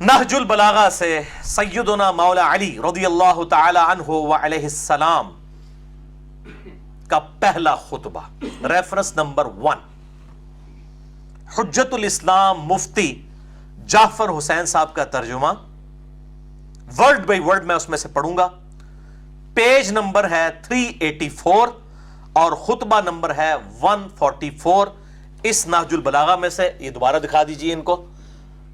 नहजुल बलागा से सैयदना मौला अली रज़ी अल्लाह तआला अन्हु व अलैहिस्सलाम का पहला खुतबा, रेफरेंस नंबर 1, हुज्जतुल इस्लाम मुफ्ती जाफर हुसैन साहब का तर्जुमा, वर्ड बाय वर्ड मैं उसमें से पढ़ूंगा। पेज नंबर है 384 और खुतबा नंबर है 144 इस नहजुल बलागा में से। ये दोबारा दिखा दीजिए इनको,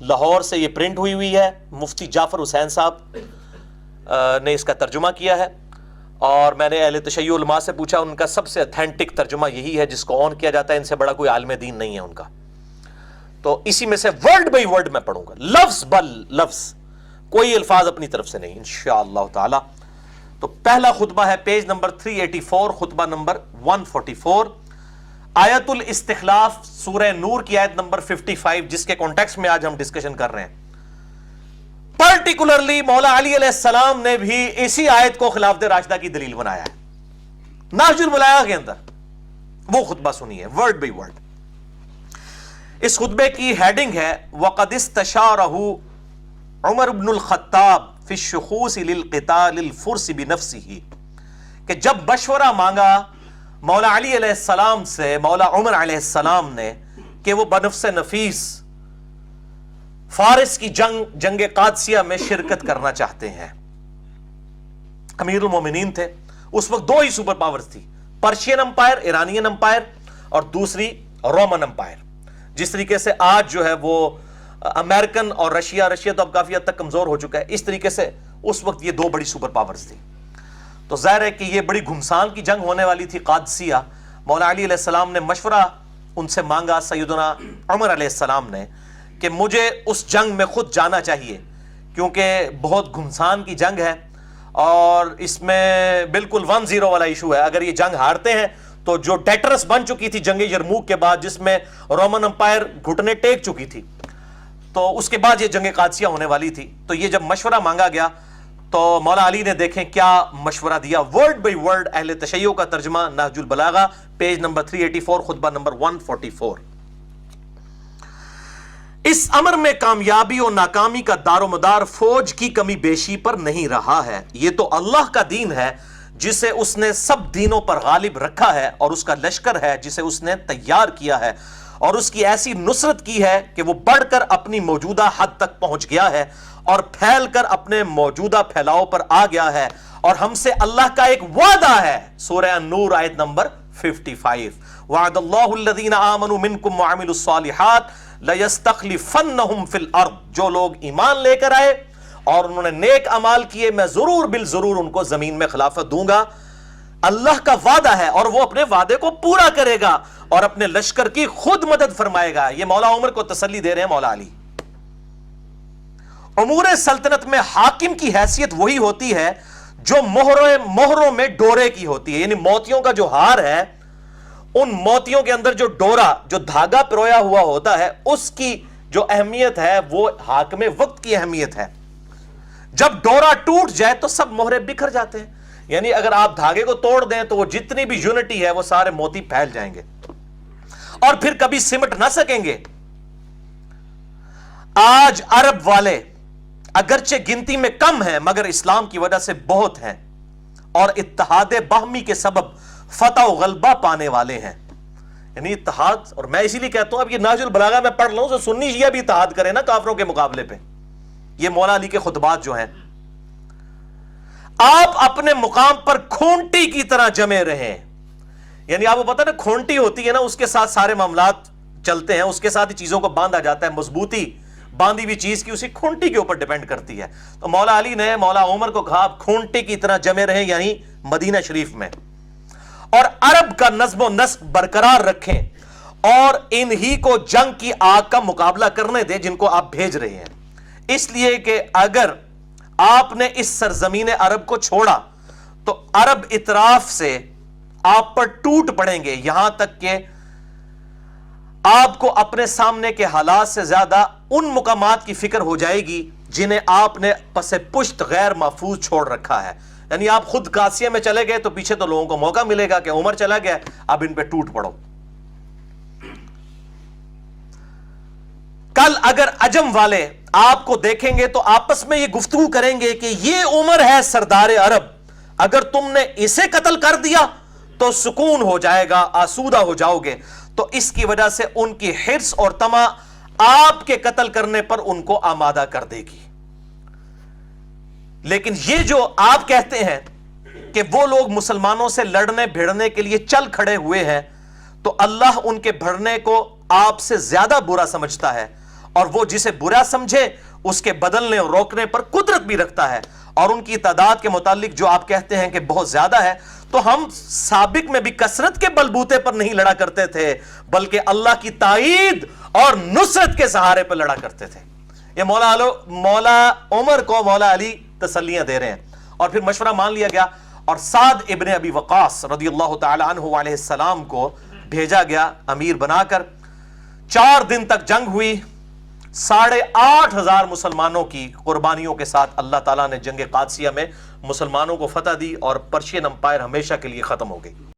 लाहौर से ये प्रिंट हुई है, मुफ्ती जाफर हुसैन साहब ने इसका तर्जुमा किया है और मैंने अहले तशय्युअ उलमा से पूछा, उनका सबसे ऑथेंटिक तर्जुमा यही है जिसको ऑन किया जाता है, इनसे बड़ा कोई आलिम दीन नहीं है उनका। तो इसी में से वर्ड बाय वर्ड मैं पढ़ूंगा, लफ्ज बल लफ्ज, कोई अल्फाज अपनी तरफ से नहीं इंशाअल्लाह ताला। तो पहला खुतबा है पेज नंबर 384, खुतबा नंबर 144, आयतुल इस्तिखलाफ सूरह नूर की आयत नंबर 55, जिसके कॉन्टेक्स्ट में आज हम डिस्कशन कर रहे हैं। पर्टिकुलरली मौला अली अलैहिस्सलाम ने भी इसी आयत को खिलाफत राशिदा की दलील बनाया है नहजुल बलागा के अंदर। वो खुतबा सुनिए वर्ड बाय वर्ड। इस खुतबे की हेडिंग है वक़द इस्तशारहु उमर इब्नुल खत्ताब फी शुखूस लिल क़ितालिल फुर्स बिनफ्सिही, कि जब मशवरा मांगा मौला अली अलैहिस्सलाम से मौला उमर अलैहिस्सलाम ने कि वो बनफ्स नफीस फारिस की जंग कादसिया में शिरकत करना चाहते हैं। अमीरुल मोमिनीन थे उस वक्त, दो ही सुपर पावर्स थी, पर्शियन अंपायर, ईरानियन अंपायर और दूसरी रोमन अंपायर। जिस तरीके से आज जो है वो अमेरिकन और रशिया तो अब काफी हद तक कमजोर हो चुका है, इस तरीके से उस वक्त ये दो बड़ी सुपर पावर्स थी। तो जाहिर है कि ये बड़ी घुमसान की जंग होने वाली थी कादसिया। मौला अली अलैहिस्सलाम ने मशवरा उनसे मांगा सैयदना उमर अलैहिस्सलाम ने कि मुझे उस जंग में खुद जाना चाहिए, क्योंकि बहुत घुमसान की जंग है और इसमें बिल्कुल 1-0 वाला इशू है। अगर ये जंग हारते हैं तो जो डेटरस बन चुकी थी जंग यरमूक के बाद, जिसमें रोमन अंपायर घुटने टेक चुकी थी, तो उसके बाद ये जंग कादसिया होने वाली थी। तो ये जब मशवरा मांगा गया तो मौला अली ने देखें क्या मशवरा दिया, वर्ड बाय वर्ड अहले तशय्युअ का तर्जुमा नहजुल बलागा, पेज नंबर 384, खुतबा नंबर 144। इस अमर में कामयाबी और नाकामी का दारोमदार फौज की कमी बेशी पर नहीं रहा है। यह तो अल्लाह का दीन है जिसे उसने सब दीनों पर गालिब रखा है, और उसका लश्कर है जिसे उसने तैयार किया है, और उसकी ऐसी नुसरत की है कि वो बढ़कर अपनी मौजूदा हद तक पहुंच गया है और फैलकर अपने मौजूदा फैलाव पर आ गया है। और हमसे अल्लाह का एक वादा है, सूरह अन-नूर आयत नंबर 55, वअदल्लाहु अल्लज़ीना आमनू मिनकुम व अमिलुस सालिहात लयस्तखलिफन्नहुम फिल अर्द, जो लोग ईमान लेकर आए और उन्होंने नेक अमाल किए, मैं जरूर बिल जरूर उनको जमीन में खिलाफत दूंगा। अल्लाह का वादा है और वो अपने वादे को पूरा करेगा और अपने लश्कर की खुद मदद फरमाएगा। ये मौला उमर को तसल्ली दे रहे हैं मौला अली। उमूर सल्तनत में हाकिम की हैसियत वही होती है जो मोहरों में डोरे की होती है, यानी मोतियों का जो हार है, उन मोतियों के अंदर जो डोरा, जो धागा पिरोया हुआ होता है, उसकी जो अहमियत है वो हाकिम वक्त की अहमियत है। जब डोरा टूट जाए तो सब मोहरे बिखर जाते हैं, यानी अगर आप धागे को तोड़ दें तो वो जितनी भी यूनिटी है वो सारे मोती फैल जाएंगे और फिर कभी सिमट ना सकेंगे। आज अरब वाले अगरचे गिनती में कम हैं मगर इस्लाम की वजह से बहुत हैं और इत्तेहाद बाहमी के सबब फतह व गलबा पाने वाले हैं, यानी इत्तेहाद। और मैं इसीलिए कहता हूं अब ये नहजुल बलागा में पढ़ लूं तो सुन्नी शिया भी इत्तेहाद करें ना काफरों के मुकाबले पे। ये मौला अली के खुतबात जो हैं, आप अपने मुकाम पर खूंटी की तरह जमे रहे, यानी आपको पता ना खूंटी होती है ना, उसके साथ सारे मामलात चलते हैं, उसके साथ ही चीजों को बांधा जाता है। मजबूती बांधी हुई चीज की उसी खूंटी के ऊपर डिपेंड करती है। तो मौला अली ने मौला उमर को कहा आप खूंटी की तरह जमे रहे यहीं मदीना शरीफ में, और अरब का नज्म नस्क बरकरार रखें और इन्हीं को जंग की आग का मुकाबला करने दें जिनको आप भेज रहे हैं। इसलिए कि अगर आपने इस सरजमीन अरब को छोड़ा तो अरब इतराफ से आप पर टूट पड़ेंगे, यहां तक कि आपको अपने सामने के हालात से ज्यादा उन मुकामात की फिक्र हो जाएगी जिन्हें आपने पसे पुश्त गैर महफूज छोड़ रखा है। यानी आप खुद कासिया में चले गए तो पीछे तो लोगों को मौका मिलेगा कि उमर चला गया, अब इन पे टूट पड़ो। کل اگر عجم والے آپ کو دیکھیں گے تو آپس میں یہ گفتگو کریں گے کہ یہ عمر ہے سردار عرب، اگر تم نے اسے قتل کر دیا تو سکون ہو جائے گا، آسودہ ہو جاؤ گے. تو اس کی وجہ سے ان کی حرص اور طمع آپ کے قتل کرنے پر ان کو آمادہ کر دے گی. لیکن یہ جو آپ کہتے ہیں کہ وہ لوگ مسلمانوں سے لڑنے بھیڑنے کے لیے چل کھڑے ہوئے ہیں، تو اللہ ان کے بڑھنے کو آپ سے زیادہ برا سمجھتا ہے، اور وہ جسے برا سمجھے اس کے بدلنے اور روکنے پر قدرت بھی رکھتا ہے. اور ان کی تعداد کے متعلق جو آپ کہتے ہیں کہ بہت زیادہ ہے، تو ہم سابق میں بھی کثرت کے بلبوتے پر نہیں لڑا کرتے تھے، بلکہ اللہ کی تائید اور نصرت کے سہارے پر لڑا کرتے تھے. یہ مولا عمر کو مولا علی تسلیاں دے رہے ہیں. اور پھر مشورہ مان لیا گیا اور سعد ابن ابی وقاص رضی اللہ تعالی عنہ علیہ السلام کو بھیجا گیا امیر بنا کر. 4 دن تک جنگ ہوئی، 8,500 مسلمانوں کی قربانیوں کے ساتھ اللہ تعالیٰ نے جنگ قادسیہ میں مسلمانوں کو فتح دی، اور پرشین امپائر ہمیشہ کے لیے ختم ہو گئی.